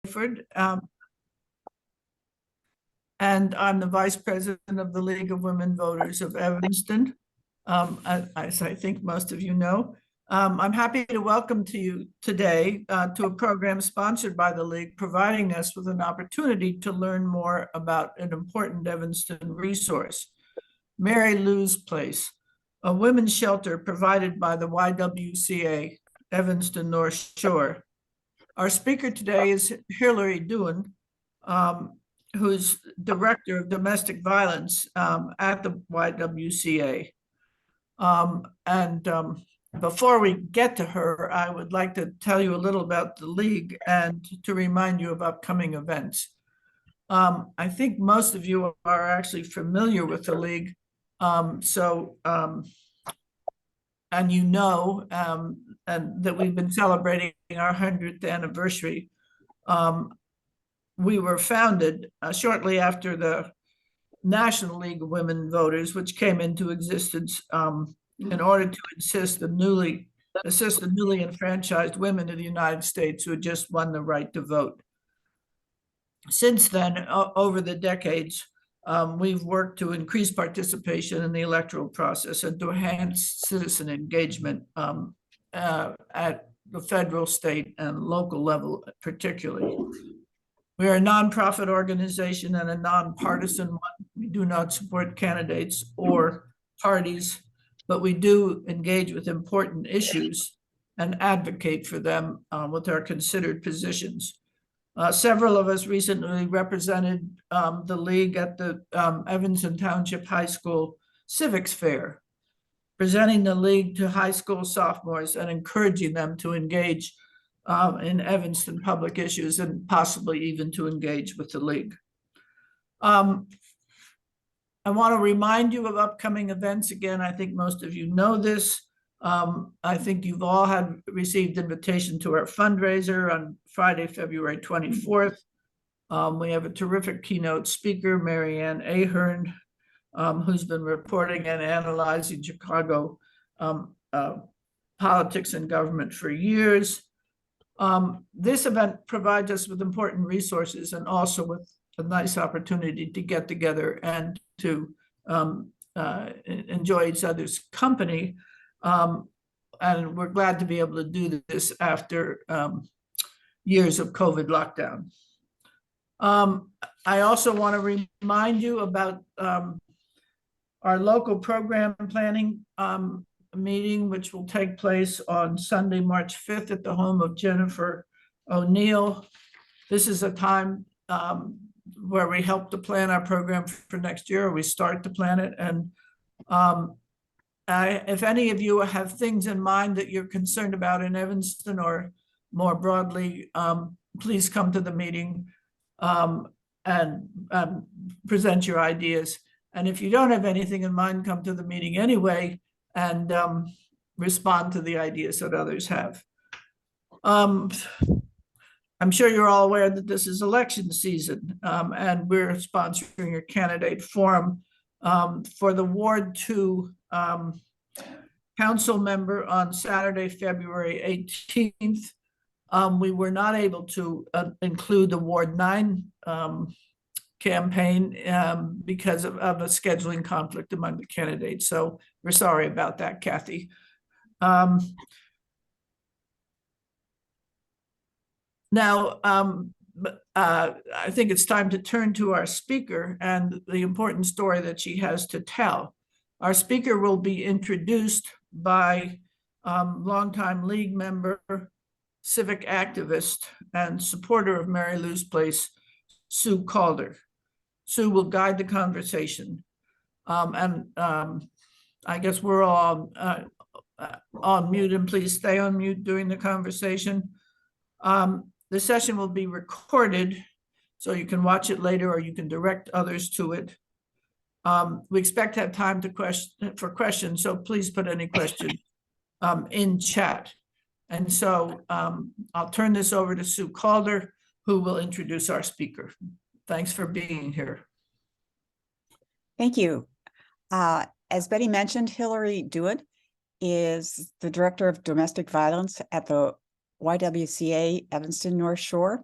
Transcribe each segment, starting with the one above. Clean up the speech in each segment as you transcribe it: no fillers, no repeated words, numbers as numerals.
Clifford, and I'm the Vice President of the League of Women Voters of Evanston, as I think most of you know. I'm happy to welcome to you today to a program sponsored by the League, providing us with an opportunity to learn more about an important Evanston resource, Mary Lou's Place, a women's shelter provided by the YWCA, Evanston Northshore. Our speaker today is Hillary Douin, who's Director of Domestic Violence at the YWCA. Before we get to her, I would like to tell you a little about the League and to remind you of upcoming events. I think most of you are actually familiar with the League. And you know, and that we've been celebrating our 100th anniversary. We were founded shortly after the National League of Women Voters, which came into existence in order to assist the newly enfranchised women of the United States who had just won the right to vote. Since then, over the decades, we've worked to increase participation in the electoral process and to enhance citizen engagement at the federal, state, and local level, particularly. We are a nonprofit organization and a nonpartisan one. We do not support candidates or parties, but we do engage with important issues and advocate for them with our considered positions. Several of us recently represented the League at the Evanston Township High School Civics Fair, presenting the League to high school sophomores and encouraging them to engage in Evanston public issues and possibly even to engage with the League. I want to remind you of upcoming events. Again, I think most of you know this. I think you've all received invitation to our fundraiser on Friday, February 24th. We have a terrific keynote speaker, Mary Ann Ahern, who's been reporting and analyzing Chicago politics and government for years. This event provides us with important resources and also with a nice opportunity to get together and to enjoy each other's company. And we're glad to be able to do this after years of COVID lockdown. I also want to remind you about our local program planning meeting, which will take place on Sunday, March 5th at the home of Jennifer O'Neill. This is a time where we help to plan our program for next year, or we start to plan it. And if any of you have things in mind that you're concerned about in Evanston or more broadly, please come to the meeting and present your ideas. And if you don't have anything in mind, come to the meeting anyway and respond to the ideas that others have. I'm sure you're all aware that this is election season, and we're sponsoring a candidate forum for the Ward 2 council member on Saturday, February 18th. We were not able to include the Ward 9 campaign because of a scheduling conflict among the candidates. So we're sorry about that, Kathy. Now, I think it's time to turn to our speaker and the important story that she has to tell. Our speaker will be introduced by longtime League member, civic activist, and supporter of Mary Lou's Place, Sue Calder. Sue will guide the conversation. I guess we're all on mute, and please stay on mute during the conversation. The session will be recorded, so you can watch it later or you can direct others to it. We expect to have time for questions, so please put any questions in chat. And so I'll turn this over to Sue Calder, who will introduce our speaker. Thanks for being here. Thank you. As Betty mentioned, Hillary Douin is the Director of Domestic Violence at the YWCA Evanston Northshore.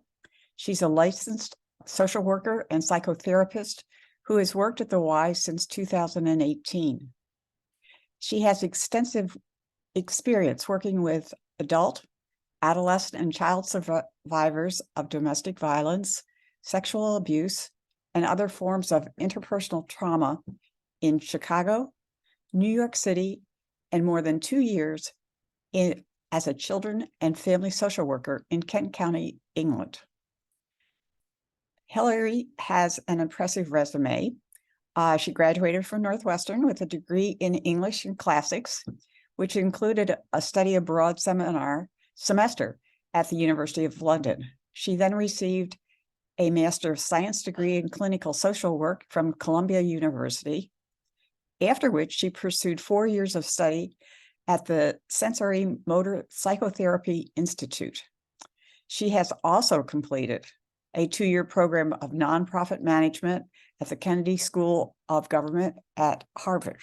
She's a licensed social worker and psychotherapist who has worked at the Y since 2018. She has extensive experience working with adult, adolescent, and child survivors of domestic violence, sexual abuse, and other forms of interpersonal trauma in Chicago, New York City, and more than 2 years as a children and family social worker in Kent County, England. Hillary has an impressive resume. She graduated from Northwestern with a degree in English and Classics, which included a study abroad semester at the University of London. She then received a Master of Science degree in Clinical Social Work from Columbia University, after which she pursued 4 years of study at the Sensory Motor Psychotherapy Institute. She has also completed a 2-year program of nonprofit management at the Kennedy School of Government at Harvard.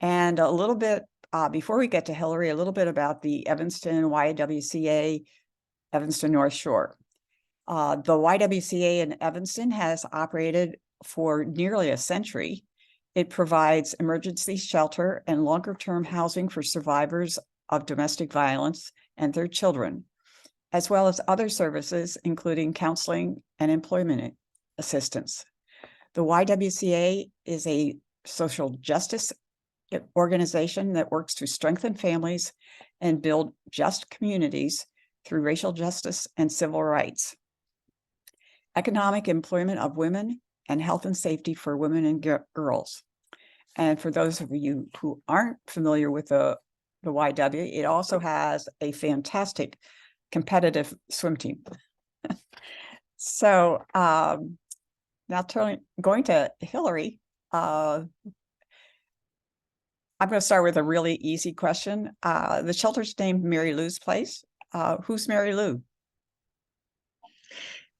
And a little bit, before we get to Hillary, a little bit about the Evanston YWCA, Evanston Northshore. The YWCA in Evanston has operated for nearly a century. It provides emergency shelter and longer-term housing for survivors of domestic violence and their children, as well as other services, including counseling and employment assistance. The YWCA is a social justice organization that works to strengthen families and build just communities through racial justice and civil rights, economic employment of women, and health and safety for women and girls. And for those of you who aren't familiar with the YW, it also has a fantastic competitive swim team. So now going to Hillary, I'm going to start with a really easy question. The shelter's named Mary Lou's Place. Who's Mary Lou?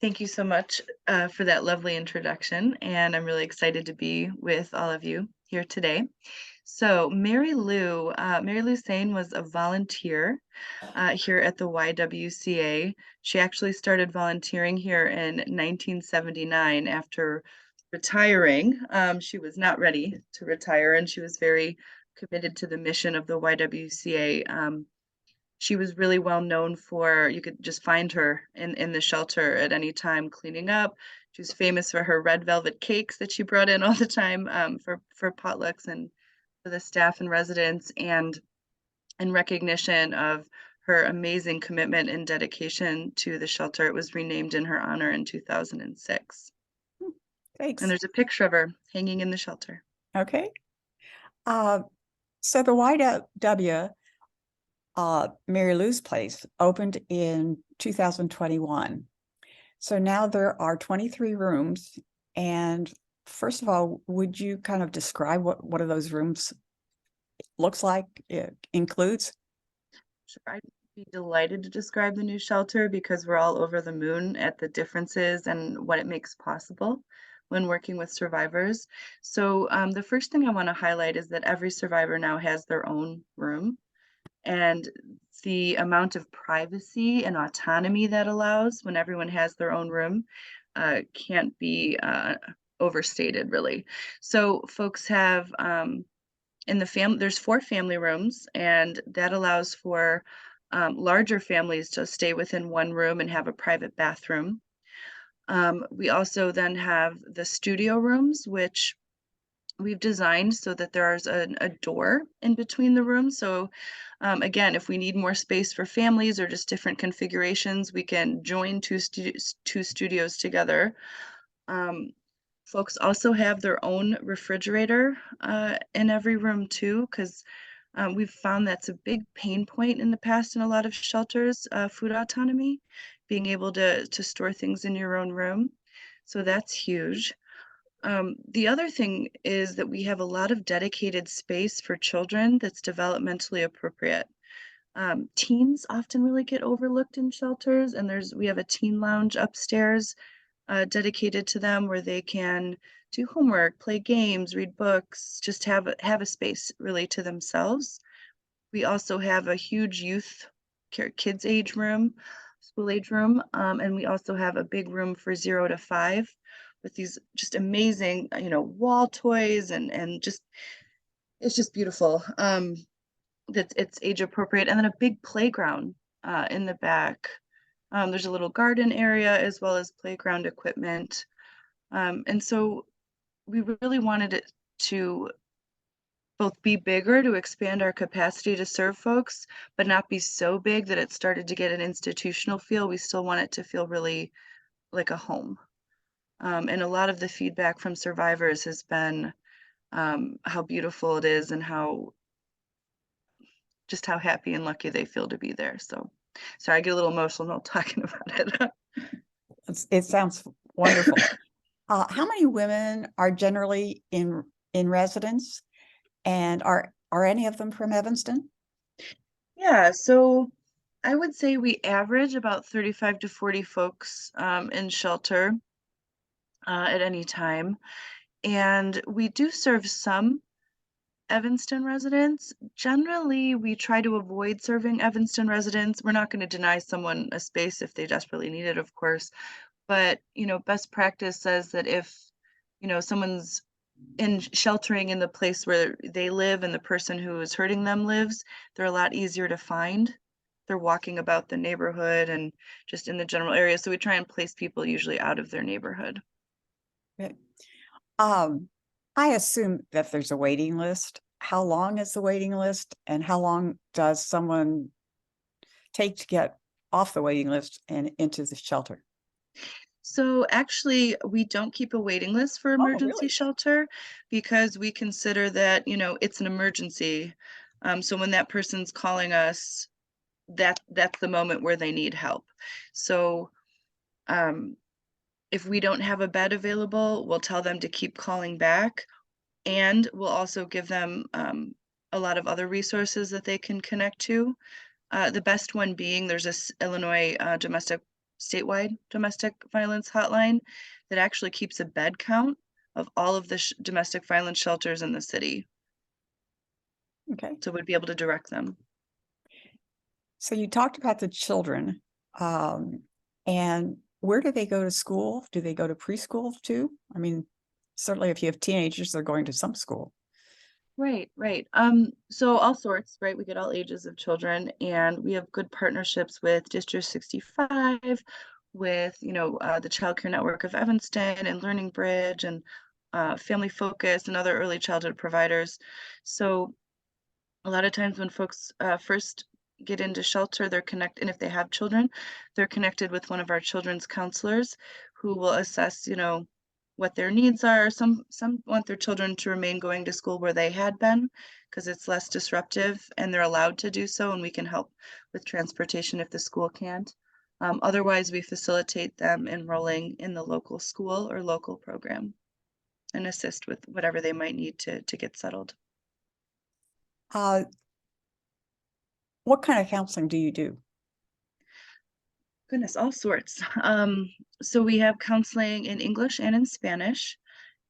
Thank you so much for that lovely introduction, and I'm really excited to be with all of you here today. So Mary Lou Sane was a volunteer here at the YWCA. She actually started volunteering here in 1979 after retiring. She was not ready to retire, and she was very committed to the mission of the YWCA. She was really well known for, you could just find her in the shelter at any time cleaning up. She was famous for her red velvet cakes that she brought in all the time for potlucks and for the staff and residents, and in recognition of her amazing commitment and dedication to the shelter, it was renamed in her honor in 2006. Thanks. And there's a picture of her hanging in the shelter. Okay. So the YW Mary Lou's Place opened in 2021. So now there are 23 rooms. And first of all, would you kind of describe what one of those rooms looks like, it includes? Sure, I'd be delighted to describe the new shelter because we're all over the moon at the differences and what it makes possible when working with survivors. So the first thing I want to highlight is that every survivor now has their own room. And the amount of privacy and autonomy that allows when everyone has their own room can't be overstated, really. So folks have in the family, there's 4 family rooms, and that allows for larger families to stay within one room and have a private bathroom. We also then have the studio rooms, which we've designed so that there's a door in between the rooms. So again, if we need more space for families or just different configurations, we can join two studios together. Folks also have their own refrigerator in every room too, because we've found that's a big pain point in the past in a lot of shelters, food autonomy, being able to store things in your own room. So that's huge. The other thing is that we have a lot of dedicated space for children that's developmentally appropriate. Teens often really get overlooked in shelters, and we have a teen lounge upstairs dedicated to them where they can do homework, play games, read books, just have a space really to themselves. We also have a huge youth kids age room. school age room. And we also have a big room for 0 to 5 with these just amazing, wall toys and just, it's just beautiful. That it's age appropriate. And then a big playground in the back. There's a little garden area as well as playground equipment. And so we really wanted it to both be bigger to expand our capacity to serve folks, but not be so big that it started to get an institutional feel. We still want it to feel really like a home. And a lot of the feedback from survivors has been how beautiful it is and just how happy and lucky they feel to be there. So sorry, I get a little emotional talking about it. It sounds wonderful. How many women are generally in residence, and are any of them from Evanston? Yeah, so I would say we average about 35 to 40 folks in shelter at any time. And we do serve some Evanston residents. Generally, we try to avoid serving Evanston residents. We're not going to deny someone a space if they desperately need it, of course. But, best practice says that if, someone's in sheltering in the place where they live and the person who is hurting them lives, they're a lot easier to find. They're walking about the neighborhood and just in the general area. So we try and place people usually out of their neighborhood. Okay. I assume that there's a waiting list. How long is the waiting list, and how long does someone take to get off the waiting list and into the shelter? So actually, we don't keep a waiting list for Oh, emergency really? shelter because we consider that, it's an emergency. So when that person's calling us, that's the moment where they need help. So if we don't have a bed available, we'll tell them to keep calling back, and we'll also give them a lot of other resources that they can connect to. The best one being there's this Illinois statewide domestic violence hotline that actually keeps a bed count of all of the domestic violence shelters in the city. Okay. So we'd be able to direct them. So you talked about the children, and where do they go to school? Do they go to preschool too? I mean, certainly if you have teenagers, they're going to some school. Right, right. So all sorts, right? We get all ages of children, and we have good partnerships with District 65, with, the Child Care Network of Evanston and Learning Bridge and Family Focus and other early childhood providers. So a lot of times when folks first get into shelter, they're connected, and if they have children, they're connected with one of our children's counselors who will assess, what their needs are. Some want their children to remain going to school where they had been because it's less disruptive and they're allowed to do so, and we can help with transportation if the school can't. Otherwise, we facilitate them enrolling in the local school or local program and assist with whatever they might need to get settled. What kind of counseling do you do? Goodness, all sorts. So we have counseling in English and in Spanish,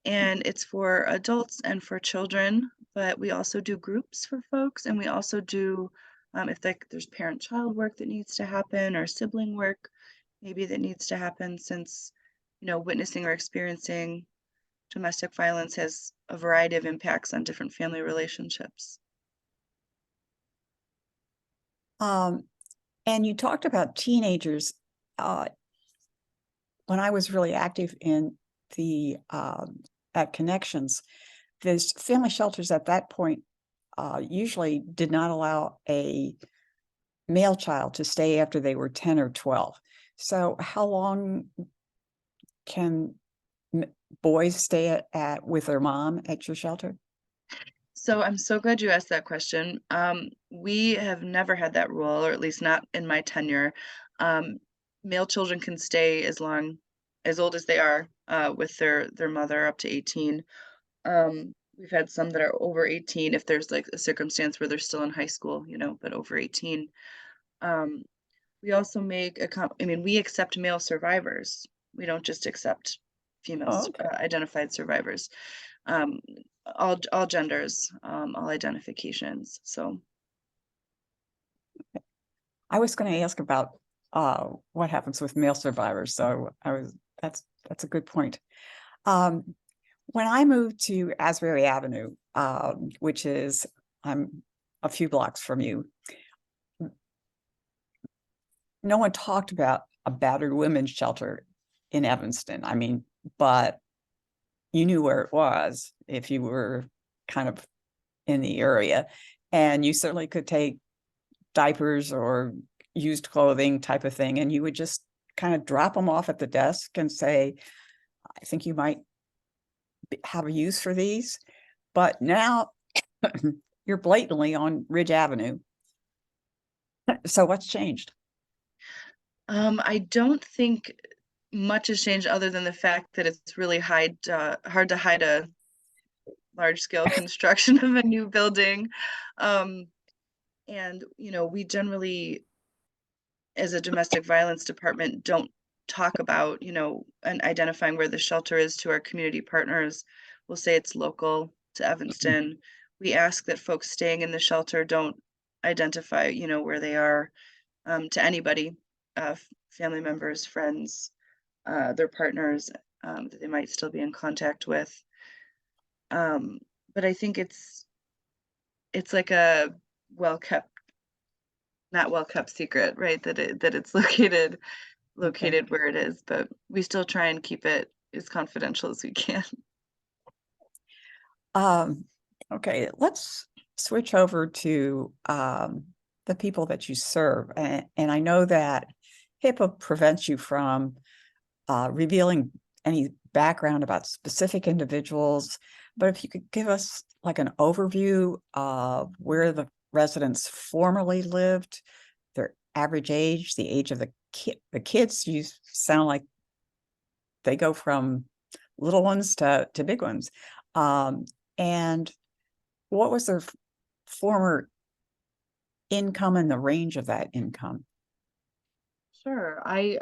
and it's for adults and for children, but we also do groups for folks, and we also do, if there's parent-child work that needs to happen or sibling work maybe that needs to happen, since, witnessing or experiencing domestic violence has a variety of impacts on different family relationships. And you talked about teenagers. When I was really active in the at Connections, there's family shelters at that point usually did not allow a male child to stay after they were 10 or 12. So how long can boys stay at with their mom at your shelter? So I'm so glad you asked that question. We have never had that rule, or at least not in my tenure. Male children can stay as old as they are with their mother up to 18. We've had some that are over 18 if there's like a circumstance where they're still in high school, but over 18. We also we accept male survivors. We don't just accept female Oh, okay. identified survivors. All genders, all identifications. So I was going to ask about what happens with male survivors. So that's a good point. When I moved to Asbury Avenue, which is, I'm a few blocks from you, no one talked about a battered women's shelter in Evanston. I mean, but you knew where it was if you were kind of in the area, and you certainly could take diapers or used clothing type of thing, and you would just kind of drop them off at the desk and say, I think you might have a use for these. But now you're blatantly on Ridge Avenue. So what's changed? I don't think much has changed other than the fact that it's really hard to hide a large scale construction of a new building. And, we generally, as a domestic violence department, don't talk about, and identifying where the shelter is to our community partners. We'll say it's local to Evanston. We ask that folks staying in the shelter don't identify, where they are, to anybody, family members, friends, their partners, that they might still be in contact with. But I think it's like a not well kept secret, right? That it's located where it is, but we still try and keep it as confidential as we can. Okay, let's switch over to the people that you serve. And I know that HIPAA prevents you from revealing any background about specific individuals, but if you could give us like an overview of where the residents formerly lived, their average age, the age of the kids, you sound like they go from little ones to big ones. And what was their former income and the range of that income? Sure. I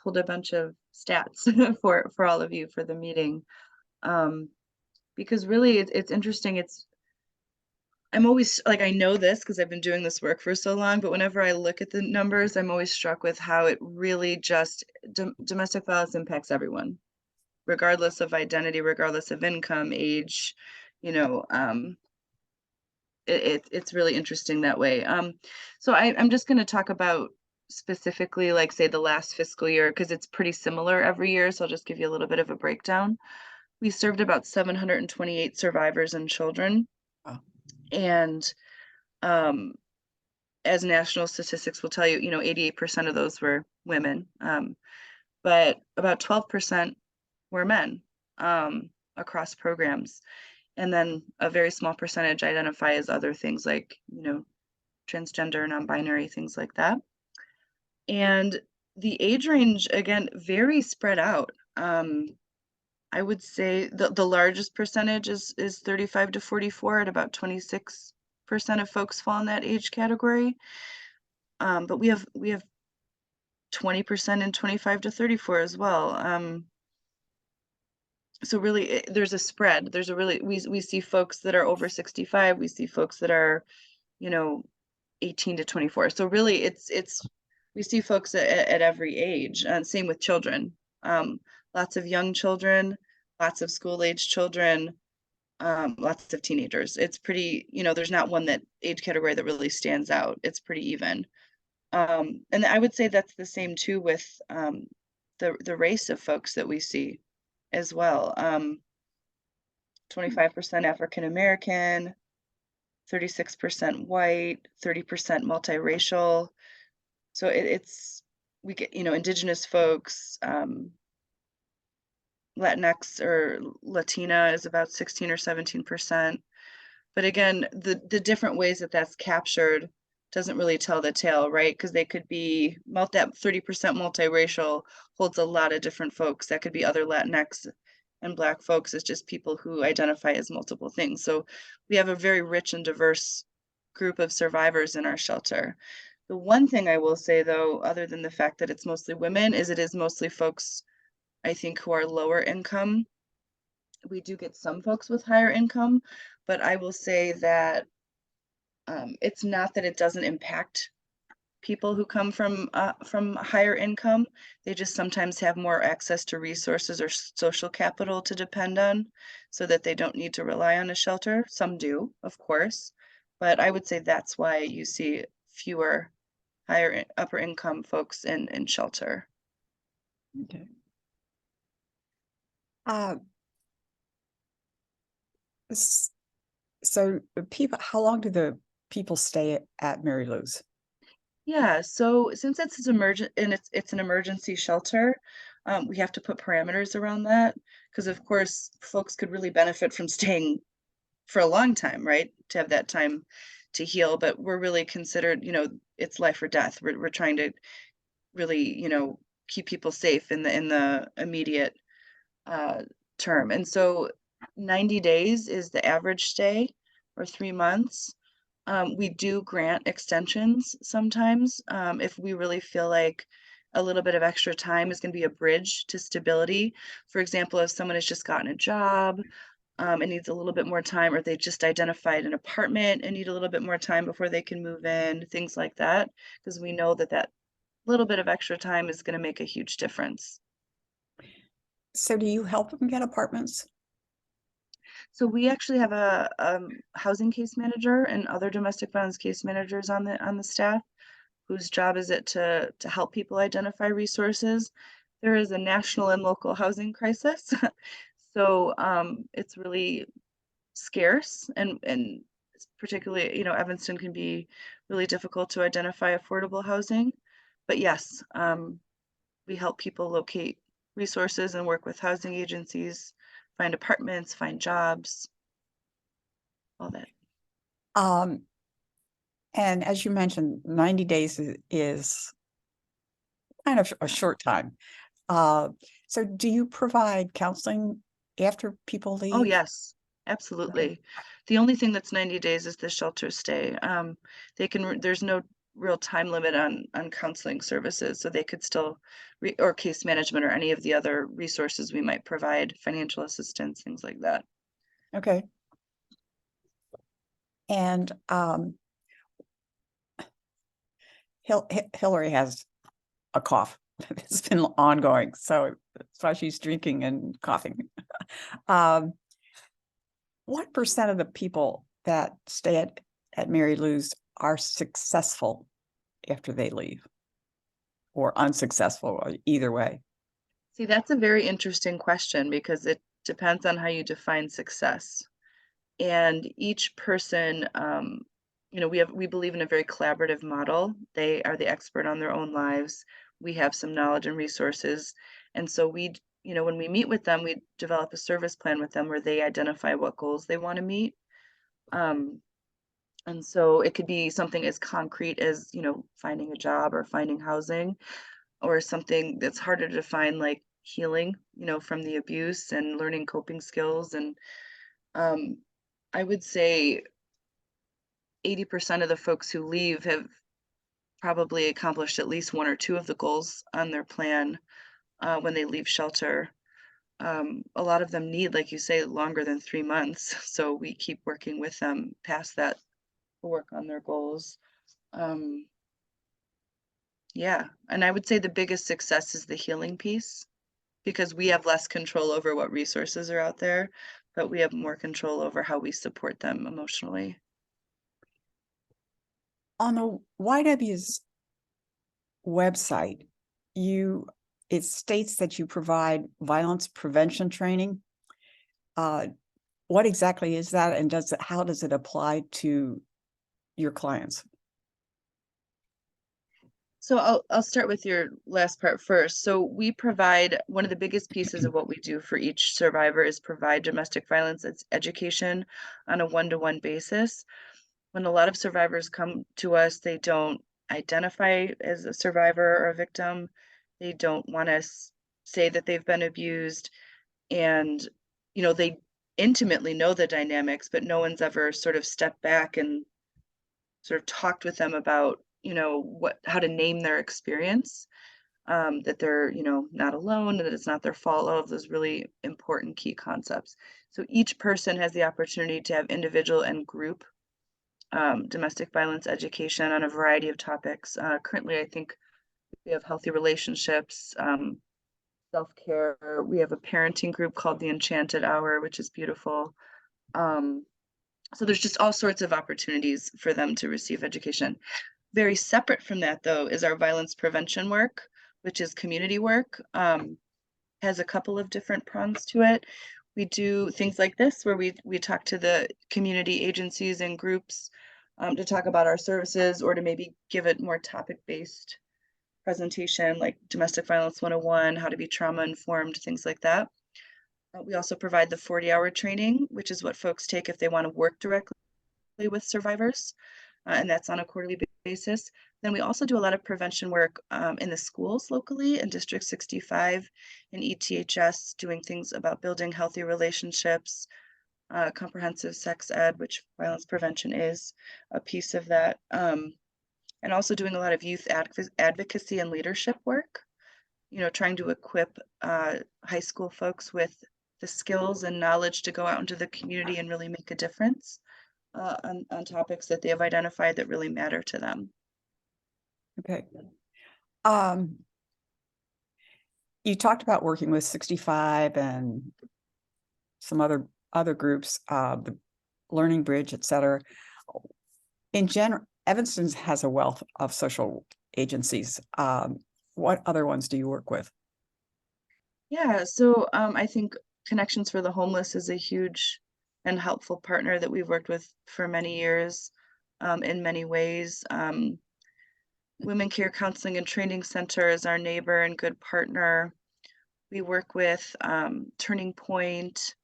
pulled a bunch of stats for all of you for the meeting. Because really it's interesting. I'm always like, I know this because I've been doing this work for so long, but whenever I look at the numbers, I'm always struck with how it really just domestic violence impacts everyone, regardless of identity, regardless of income, age, it's really interesting that way. So I'm just going to talk about specifically, like, say, the last fiscal year, because it's pretty similar every year. So I'll just give you a little bit of a breakdown. We served about 728 survivors and children. Wow. And as national statistics will tell you, 88% of those were women, but about 12% were men, across programs. And then a very small percentage identify as other things like, transgender, non-binary, things like that. And the age range, again, very spread out. I would say the largest percentage is 35 to 44 at about 26% of folks fall in that age category. But we have 20% in 25 to 34 as well. So really there's a spread. There's a really, we see folks that are over 65. We see folks that are, 18 to 24. So really it's, we see folks at every age, and same with children. Lots of young children, lots of school age children, lots of teenagers. It's pretty, there's not one that age category that really stands out. It's pretty even. And I would say that's the same too with the race of folks that we see as well. 25% African American, 36% white, 30% multiracial. So we get, indigenous folks, Latinx or Latina is about 16 or 17%. But again, the different ways that that's captured doesn't really tell the tale, right? Because they could be that 30% multiracial holds a lot of different folks. That could be other Latinx and Black folks. It's just people who identify as multiple things. So we have a very rich and diverse group of survivors in our shelter. The one thing I will say, though, other than the fact that it's mostly women, is it is mostly folks, I think, who are lower income. We do get some folks with higher income, but I will say that it's not that it doesn't impact people who come from higher income. They just sometimes have more access to resources or social capital to depend on, so that they don't need to rely on a shelter. Some do, of course, but I would say that's why you see fewer upper income folks in shelter. Okay. Uh, s- so the people, how long do the people stay at Mary Lou's? Yeah, so since it's emergent and it's an emergency shelter, we have to put parameters around that, because of course folks could really benefit from staying for a long time, right? To have that time to heal, but we're really considered, it's life or death. We're trying to really, keep people safe in the immediate uh, term. And so 90 days is the average stay, or 3 months. We do grant extensions sometimes if we really feel like a little bit of extra time is going to be a bridge to stability. For example, if someone has just gotten a job and needs a little bit more time, or they just identified an apartment and need a little bit more time before they can move in, things like that, because we know that that little bit of extra time is going to make a huge difference. So do you help them get apartments? So we actually have a housing case manager and other domestic violence case managers on the staff, whose job is it to help people identify resources. There is a national and local housing crisis, so it's really scarce, and particularly, Evanston can be really difficult to identify affordable housing. But yes, we help people locate resources and work with housing agencies, find apartments, find jobs, all that. Um, and as you mentioned, 90 days is kind of a short time. Uh, so do you provide counseling after people Oh, leave? yes, absolutely. The only thing that's 90 days is the shelter stay. There's no real time limit on counseling services, so they could still, or case management, or any of the other resources we might provide, financial assistance, things like that. Okay. And Hillary has a cough. It's been ongoing, so that's why she's drinking and coughing. What percent of the people that stay at Mary Lou's are successful after they leave, or unsuccessful, or either way? See, that's a very interesting question, because it depends on how you define success. And each person, we believe in a very collaborative model. They are the expert on their own lives. We have some knowledge and resources. And so when we meet with them, we develop a service plan with them where they identify what goals they want to meet. And so it could be something as concrete as, finding a job or finding housing, or something that's harder to define, like healing, from the abuse and learning coping skills. And um, I would say 80% of the folks who leave have probably accomplished at least one or two of the goals on their plan when they leave shelter. A lot of them need, like you say, longer than 3 months. So we keep working with them past that to work on their goals. Yeah. And I would say the biggest success is the healing piece, because we have less control over what resources are out there, but we have more control over how we support them emotionally. On the YW's website, it states that you provide violence prevention training. What exactly is that, and how does it apply to your clients? So I'll start with your last part first. So we provide, one of the biggest pieces of what we do for each survivor is provide domestic violence education on a one-to-one basis. When a lot of survivors come to us, they don't identify as a survivor or a victim. They don't want to say that they've been abused, and they intimately know the dynamics, but no one's ever sort of stepped back and sort of talked with them about how to name their experience, that they're not alone, and that it's not their fault, all of those really important key concepts. So each person has the opportunity to have individual and group domestic violence education on a variety of topics. Currently, I think we have healthy relationships, self-care. We have a parenting group called the Enchanted Hour, which is beautiful. So there's just all sorts of opportunities for them to receive education. Very separate from that, though, is our violence prevention work, which is community work. Has a couple of different prongs to it. We do things like this, where we talk to the community agencies and groups to talk about our services, or to maybe give it more topic-based presentation, like domestic violence 101, how to be trauma informed, things like that. We also provide the 40-hour training, which is what folks take if they want to work directly with survivors, and that's on a quarterly basis. Then we also do a lot of prevention work in the schools locally in District 65 and ETHS, doing things about building healthy relationships, comprehensive sex ed, which violence prevention is a piece of that, and also doing a lot of youth advocacy and leadership work, trying to equip high school folks with the skills and knowledge to go out into the community and really make a difference on topics that they have identified that really matter to them. Okay. You talked about working with 65 and some other groups, the Learning Bridge, et cetera. In general, Evanston has a wealth of social agencies. What other ones do you work with? Yeah, so I think Connections for the Homeless is a huge and helpful partner that we've worked with for many years in many ways. Women Care Counseling and Training Center is our neighbor and good partner. We work with Turning Point,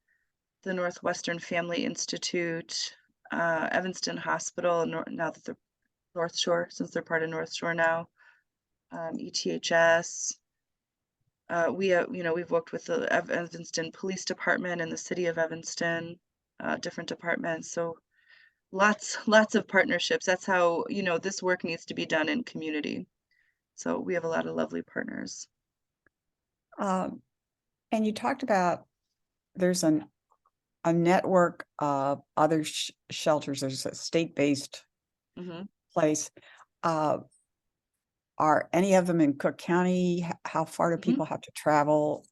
the Northwestern Family Institute, Evanston Hospital, now that they're Northshore, since they're part of Northshore now, ETHS. We've worked with the Evanston Police Department and the City of Evanston, different departments. So lots of partnerships. That's how, this work needs to be done in community. So we have a lot of lovely partners. And you talked about there's a network of other shelters. There's a state-based place. Are any of them in Cook County? How far do people have to travel?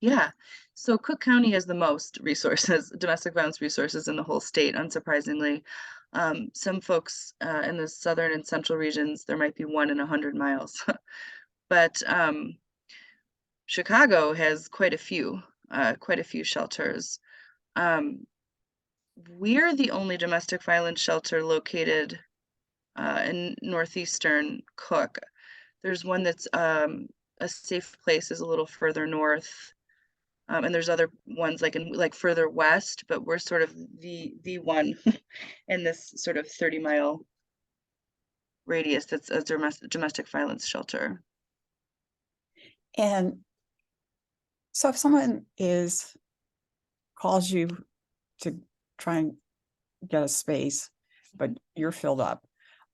Yeah, so Cook County has the most resources, domestic violence resources in the whole state, unsurprisingly. Some folks in the southern and central regions, there might be 1 in 100 miles. But Chicago has quite a few shelters. We're the only domestic violence shelter located in northeastern Cook. There's one that's a safe place is a little further north, and there's other ones like further west, but we're sort of the one in this sort of 30-mile radius that's a domestic violence shelter. And so if someone calls you to try and get a space, but you're filled up,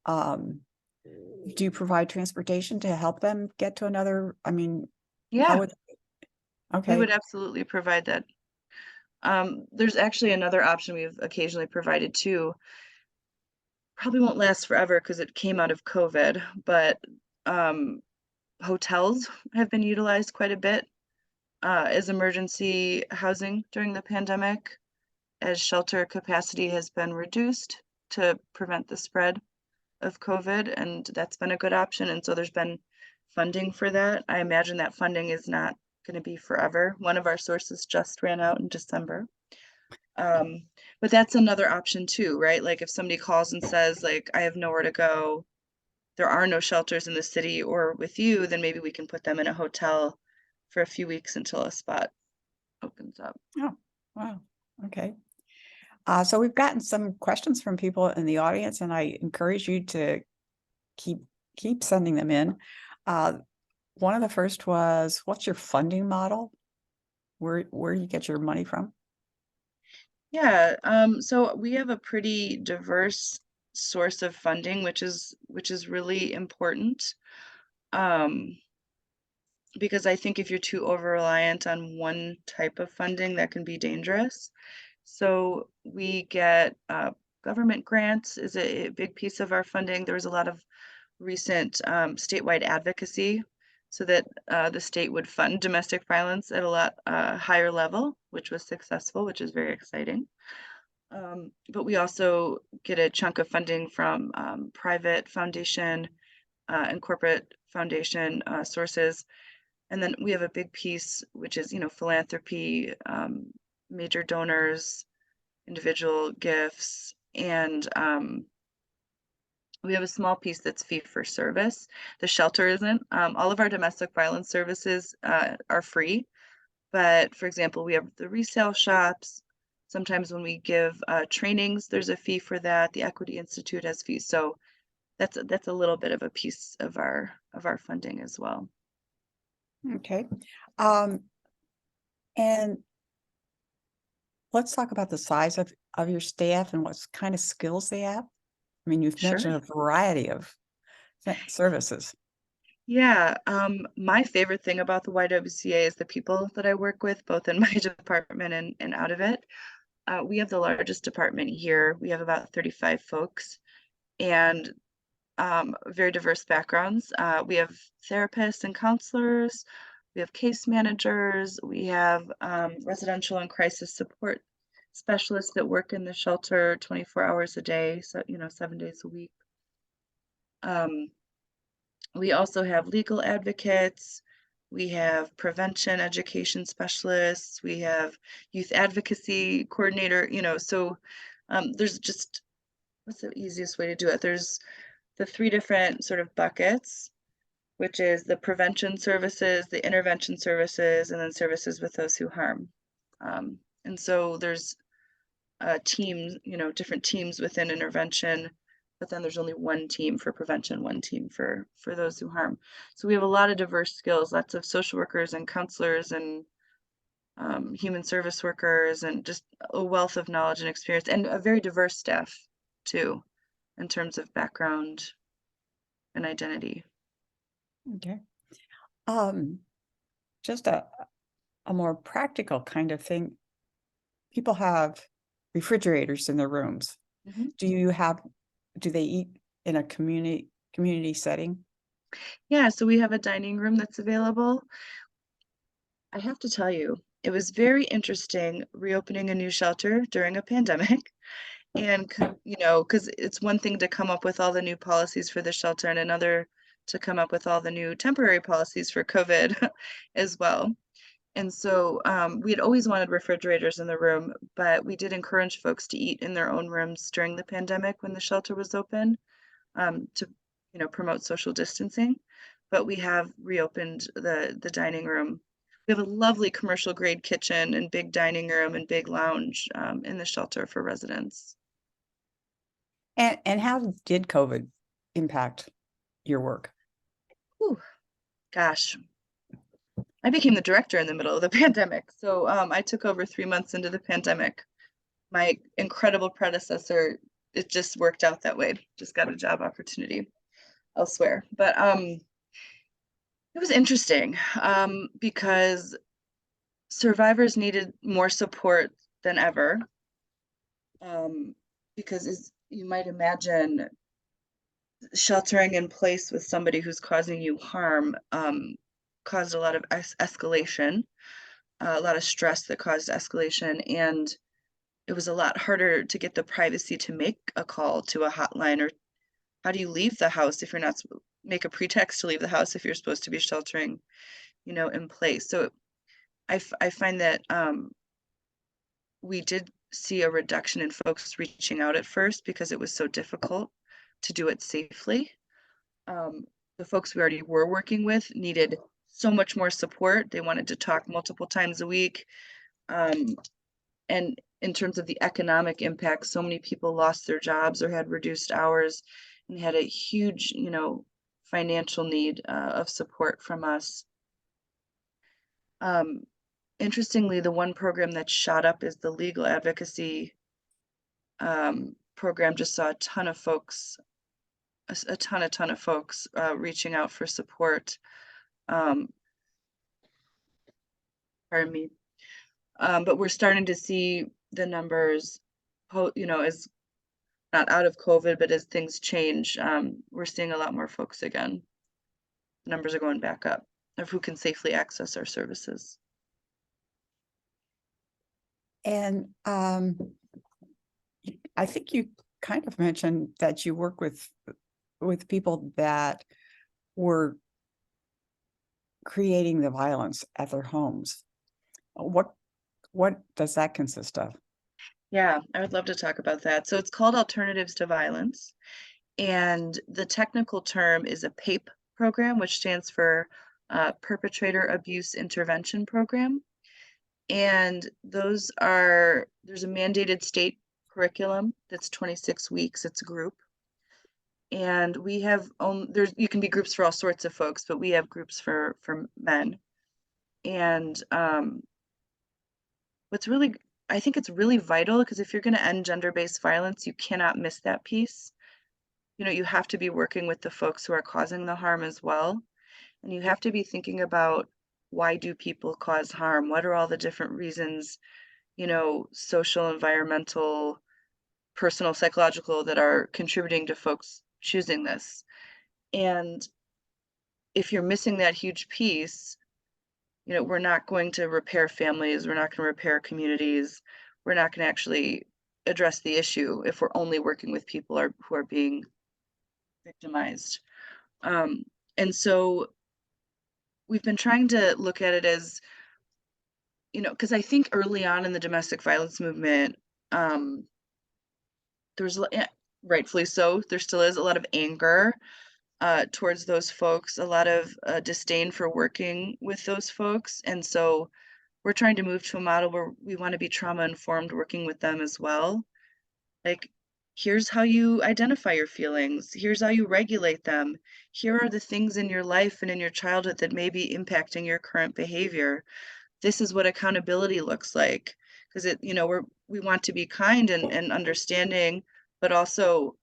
do you provide transportation to help them get to another? I mean, Yeah, okay. we would absolutely provide that. There's actually another option we've occasionally provided too. Probably won't last forever because it came out of COVID, but hotels have been utilized quite a bit as emergency housing during the pandemic, as shelter capacity has been reduced to prevent the spread of COVID, and that's been a good option. And so there's been funding for that. I imagine that funding is not going to be forever. One of our sources just ran out in December. But that's another option too, right? Like if somebody calls and says, like, I have nowhere to go, there are no shelters in the city or with you, then maybe we can put them in a hotel for a few weeks until a spot opens up. Oh, wow. Okay. So we've gotten some questions from people in the audience, and I encourage you to keep sending them in. One of the first was, what's your funding model? Where do you get your money from? Yeah, so we have a pretty diverse source of funding, which is really important. Because I think if you're too over reliant on one type of funding, that can be dangerous. So we get government grants is a big piece of our funding. There was a lot of recent statewide advocacy so that the state would fund domestic violence at a lot higher level, which was successful, which is very exciting. But we also get a chunk of funding from private foundation and corporate foundation sources. And then we have a big piece, which is, philanthropy, major donors, individual gifts, and we have a small piece that's fee for service. The shelter isn't. All of our domestic violence services are free. But for example, we have the resale shops. Sometimes when we give trainings, there's a fee for that. The Equity Institute has fees. So that's a little bit of a piece of our funding as well. Okay. And let's talk about the size of your staff and what kind of skills they have. I mean, you've mentioned a variety of services. Yeah, my favorite thing about the YWCA is the people that I work with, both in my department and out of it. We have the largest department here. We have about 35 folks and very diverse backgrounds. We have therapists and counselors. We have case managers. We have residential and crisis support specialists that work in the shelter 24 hours a day, so 7 days a week. We also have legal advocates. We have prevention education specialists. We have youth advocacy coordinator, so there's just, what's the easiest way to do it? There's the 3 different sort of buckets, which is the prevention services, the intervention services, and then services with those who harm. And so there's teams, different teams within intervention, but then there's only one team for prevention, one team for those who harm. So we have a lot of diverse skills, lots of social workers and counselors and human service workers, and just a wealth of knowledge and experience, and a very diverse staff too, in terms of background and identity. Okay. Just a more practical kind of thing. People have refrigerators in their rooms. Mhm. Do they eat in a community setting? Yeah, so we have a dining room that's available. I have to tell you, it was very interesting reopening a new shelter during a pandemic. And, because it's one thing to come up with all the new policies for the shelter and another to come up with all the new temporary policies for COVID as well. And so we had always wanted refrigerators in the room, but we did encourage folks to eat in their own rooms during the pandemic when the shelter was open, to promote social distancing. But we have reopened the dining room. We have a lovely commercial grade kitchen and big dining room and big lounge in the shelter for residents. And how did COVID impact your work? Whew, gosh, I became the director in the middle of the pandemic. So I took over 3 months into the pandemic. My incredible predecessor, it just worked out that way. Just got a job opportunity elsewhere. But it was interesting because survivors needed more support than ever. Because as you might imagine, sheltering in place with somebody who's causing you harm caused a lot of escalation, a lot of stress that caused escalation, and it was a lot harder to get the privacy to make a call to a hotline, or how do you leave the house if you're not, make a pretext to leave the house if you're supposed to be sheltering, in place. So I find that we did see a reduction in folks reaching out at first because it was so difficult to do it safely. The folks we already were working with needed so much more support. They wanted to talk multiple times a week. And in terms of the economic impact, so many people lost their jobs or had reduced hours and had a huge, financial need of support from us. Interestingly, the one program that shot up is the legal advocacy program. Just saw a ton of folks reaching out for support. Pardon me. But we're starting to see the numbers, as not out of COVID, but as things change, we're seeing a lot more folks again. The numbers are going back up of who can safely access our services. And I think you kind of mentioned that you work with people that were creating the violence at their homes. What does that consist of? Yeah, I would love to talk about that. So it's called Alternatives to Violence. And the technical term is a PAPE program, which stands for Perpetrator Abuse Intervention Program. And there's a mandated state curriculum that's 26 weeks. It's a group. And we have, you can be groups for all sorts of folks, but we have groups for men. And I think it's really vital, because if you're going to end gender-based violence, you cannot miss that piece. You have to be working with the folks who are causing the harm as well. And you have to be thinking about, why do people cause harm? What are all the different reasons, social, environmental, personal, psychological, that are contributing to folks choosing this? And if you're missing that huge piece, we're not going to repair families. We're not going to repair communities. We're not going to actually address the issue if we're only working with people who are being victimized. And so we've been trying to look at it as, because I think early on in the domestic violence movement, there's, rightfully so, there still is a lot of anger towards those folks, a lot of disdain for working with those folks. And so we're trying to move to a model where we want to be trauma informed, working with them as well. Like, here's how you identify your feelings. Here's how you regulate them. Here are the things in your life and in your childhood that may be impacting your current behavior. This is what accountability looks like. Because we want to be kind and understanding, but also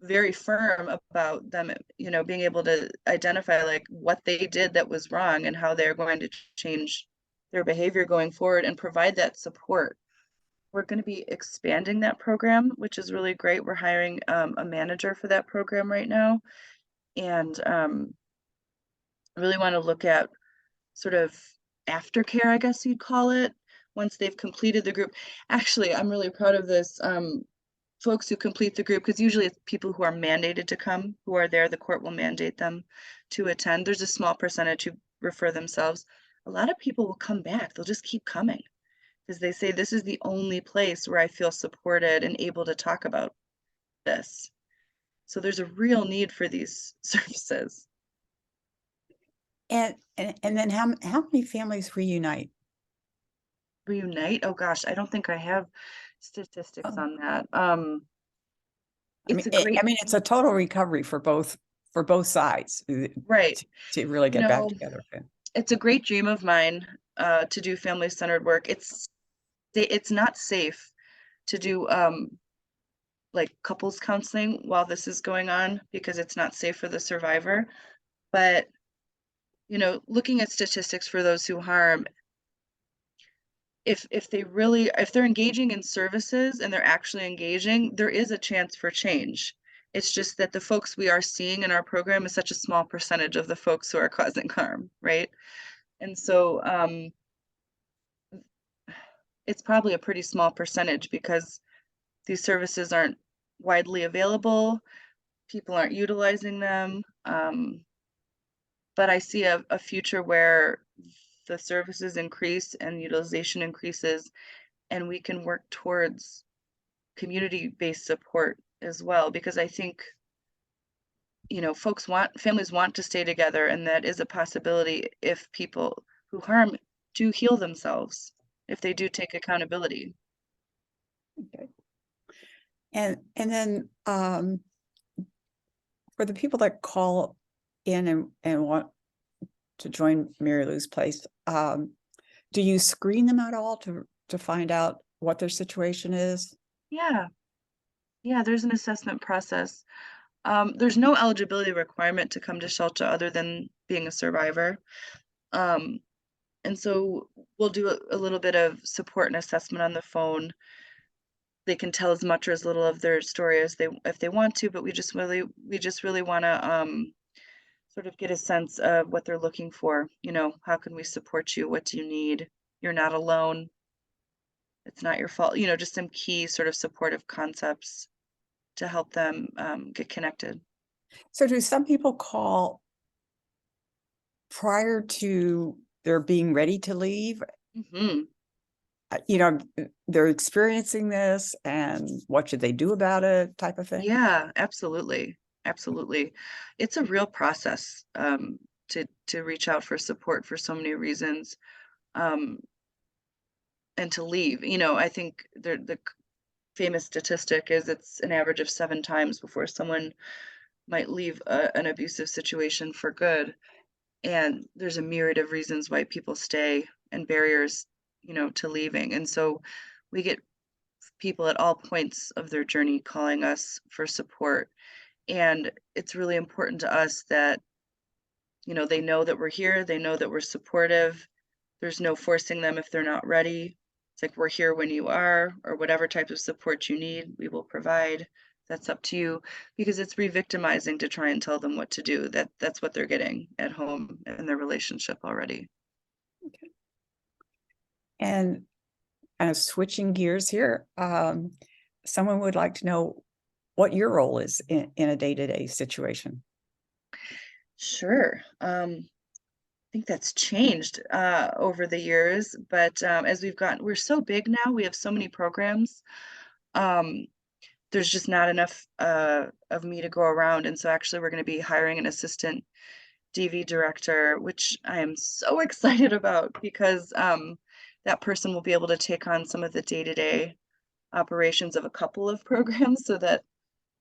very firm about them, being able to identify like what they did that was wrong and how they're going to change their behavior going forward and provide that support. We're going to be expanding that program, which is really great. We're hiring a manager for that program right now. And really want to look at sort of aftercare, I guess you'd call it, once they've completed the group. Actually, I'm really proud of this. Folks who complete the group, because usually it's people who are mandated to come, who are there, the court will mandate them to attend. There's a small percentage who refer themselves. A lot of people will come back. They'll just keep coming, because they say, this is the only place where I feel supported and able to talk about this. So there's a real need for these services. And then how many families reunite? Reunite? Oh gosh, I don't think I have statistics on that. It's a total recovery for both sides, right, to really get back together. It's a great dream of mine to do family-centered work. It's not safe to do like couples counseling while this is going on, because it's not safe for the survivor. But looking at statistics for those who harm, if they're engaging in services and they're actually engaging, there is a chance for change. It's just that the folks we are seeing in our program is such a small percentage of the folks who are causing harm, right? And so it's probably a pretty small percentage, because these services aren't widely available. People aren't utilizing them. But I see a future where the services increase and utilization increases, and we can work towards community-based support as well, because I think families want to stay together, and that is a possibility if people who harm do heal themselves, if they do take accountability. Okay. And then for the people that call in and want to join Mary Lou's place, do you screen them at all to find out what their situation is? Yeah, there's an assessment process. There's no eligibility requirement to come to shelter other than being a survivor. And so we'll do a little bit of support and assessment on the phone. They can tell as much or as little of their story as if they want to, but we just really want to sort of get a sense of what they're looking for. You know, how can we support you? What do you need? You're not alone. It's not your fault. You know, just some key sort of supportive concepts to help them get connected. So do some people call prior to their being ready to leave? Hmm. You know, they're experiencing this and what should they do about it type of thing? Yeah, absolutely. Absolutely. It's a real process to reach out for support for so many reasons. Um, and to leave. You know, I think the famous statistic is it's an average of 7 times before someone might leave an abusive situation for good. And there's a myriad of reasons why people stay and barriers, you know, to leaving. And so we get people at all points of their journey calling us for support. And it's really important to us that, you know, they know that we're here, they know that we're supportive. There's no forcing them if they're not ready. It's like, we're here when you are, or whatever type of support you need, we will provide. That's up to you, because it's re-victimizing to try and tell them what to do. That's what they're getting at home in their relationship already. And kind of switching gears here, someone would like to know what your role is in a day-to-day situation. Sure. I think that's changed over the years, but as we're so big now, we have so many programs. Um, there's just not enough of me to go around. And so actually we're going to be hiring an assistant DV director, which I am so excited about, because that person will be able to take on some of the day-to-day operations of a couple of programs so that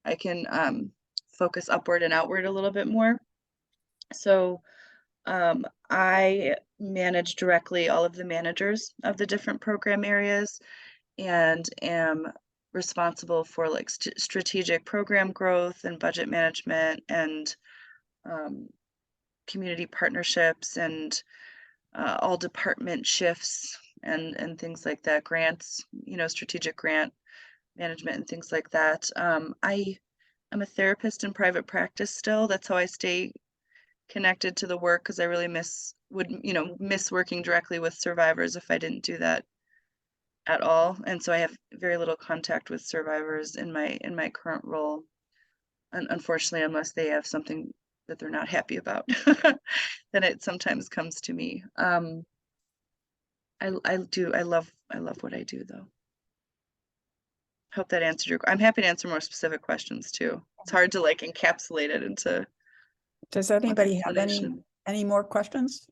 I can focus upward and outward a little bit more. So I manage directly all of the managers of the different program areas and am responsible for like strategic program growth and budget management and um, community partnerships and all department shifts and things like that, grants, you know, strategic grant management and things like that. I'm a therapist in private practice still. That's how I stay connected to the work, because I really miss working directly with survivors if I didn't do that at all. And so I have very little contact with survivors in my current role, unfortunately, unless they have something that they're not happy about. Then it sometimes comes to me. I love what I do, though. Hope that answered I'm happy to answer more specific questions too. It's hard to like encapsulate it into Does one anybody have explanation. any more questions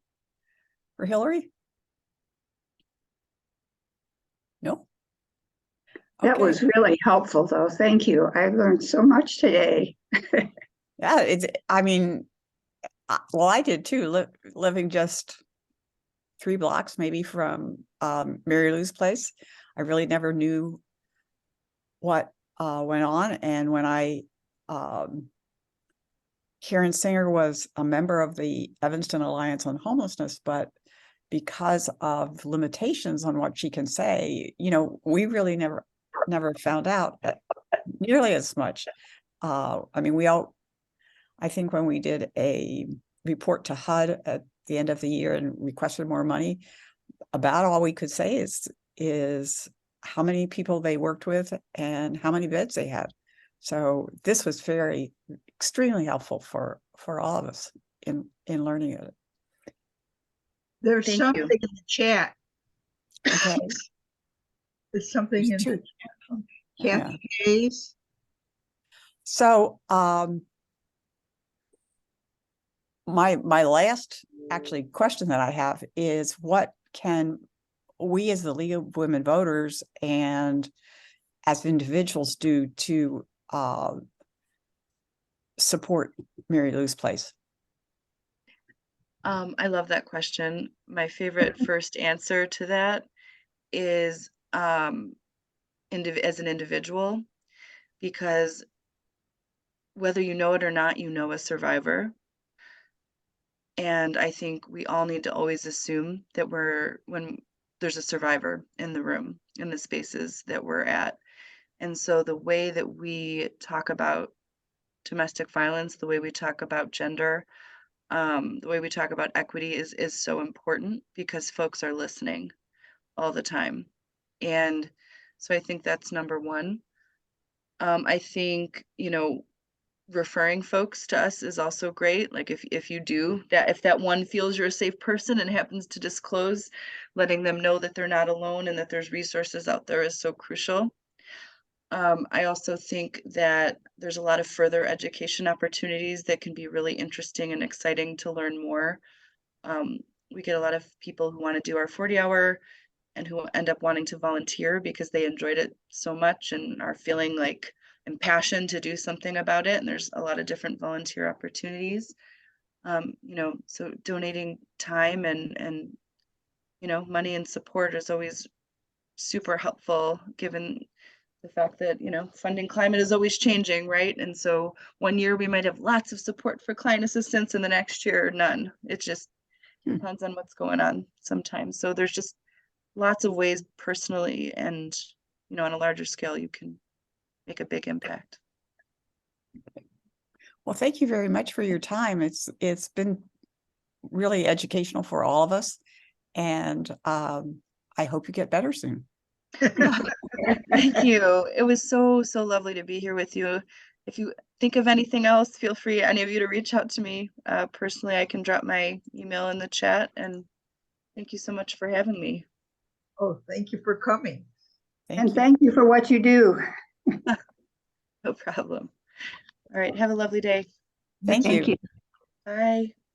for Hillary? No? That Okay. was really helpful, though. Thank you. I learned so much today. Yeah, I mean, well, I did too, living just 3 blocks maybe from Mary Lou's place. I really never knew what went on. And when Karen Singer was a member of the Evanston Alliance on Homelessness, but because of limitations on what she can say, you know, we really never found out nearly as much. I mean, I think when we did a report to HUD at the end of the year and requested more money, about all we could say is how many people they worked with and how many beds they had. So this was extremely helpful for all of us in learning it. There's Thank something you. in the chat. Okay. There's something in the chat from Kathy Hayes. So my last actually question that I have is, what can we as the League of Women Voters and as individuals do to support Mary Lou's place? I love that question. My favorite first answer to that is as an individual, because whether you know it or not, you know a survivor. And I think we all need to always assume that when there's a survivor in the room, in the spaces that we're at. And so the way that we talk about domestic violence, the way we talk about gender, the way we talk about equity is so important because folks are listening all the time. And so I think that's number one. I think, referring folks to us is also great. Like if you do that, if that one feels you're a safe person and happens to disclose, letting them know that they're not alone and that there's resources out there is so crucial. I also think that there's a lot of further education opportunities that can be really interesting and exciting to learn more. We get a lot of people who want to do our 40-hour and who end up wanting to volunteer because they enjoyed it so much and are feeling like impassioned to do something about it. And there's a lot of different volunteer opportunities. So donating time and money and support is always super helpful given the fact that, funding climate is always changing, right? And so one year we might have lots of support for client assistance and the next year none. It just depends on what's going on sometimes. So there's just lots of ways personally and, on a larger scale, you can make a big impact. Well, thank you very much for your time. It's been really educational for all of us. And I hope you get better soon. Thank you. It was so lovely to be here with you. If you think of anything else, feel free, any of you, to reach out to me. Personally, I can drop my email in the chat. And thank you so much for having me. Oh, thank you for coming. Thank you. Thank you for what you do. No problem. All right. Have a lovely day. Thank you. Thank you. Bye.